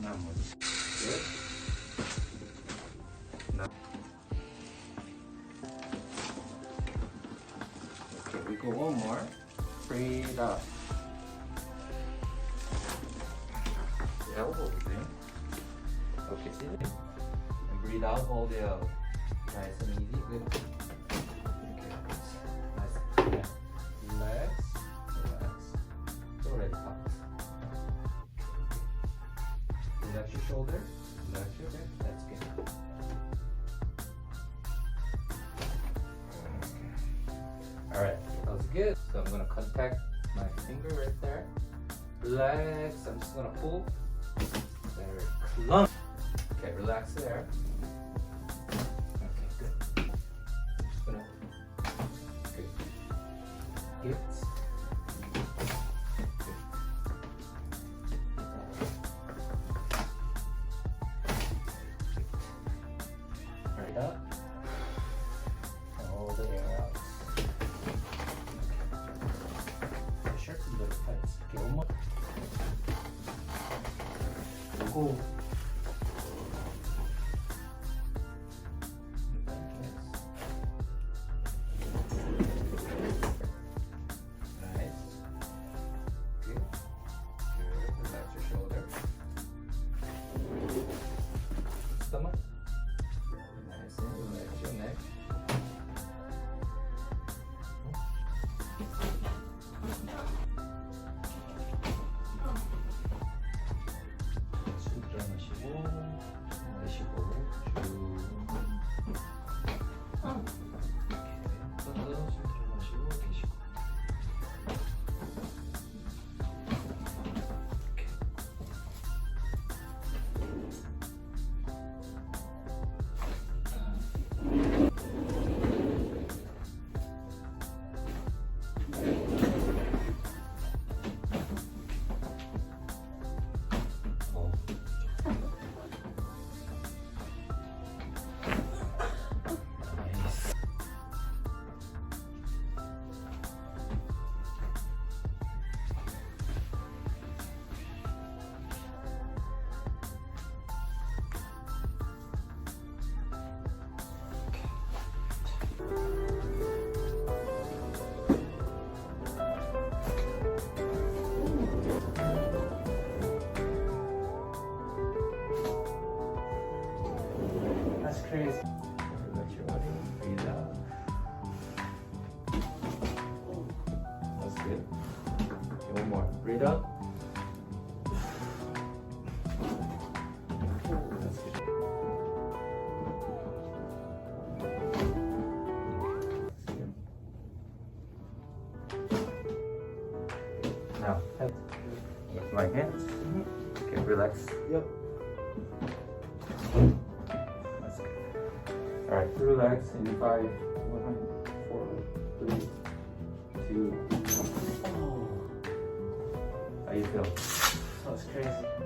Not much. Good. No. Okay, we go one more. Breathe out. The elbow thing. Okay, sit in. And breathe out, hold it out. Nice and easy. Good. Okay, nice. Yeah. Relax. Relax. It's already popped. Relax your shoulder. Relax your neck. That's good. Okay. Alright, that was good. So I'm gonna contact my finger right there. Relax. I'm just gonna pull. Very clump. Okay, relax there. Okay, good. I'm just gonna. Good. Good. Right up. All the air out. Okay. The shirt's a little tight. Okay, one more. Go. Nice. Good. Good. Relax your shoulder. Stomach. Nice and relax your neck. 숨 들어마시고 내쉬고 쭉. 숨 들어마시고 내쉬고. Nice. That's crazy. Relax your body. Breathe out. That's good. Okay, one more. Breathe out. That's good. Now, head. With my hands. Okay, relax. Yep. That's good. Alright, relax in 5, 1, 4, 3, 2. How you feel? That's crazy.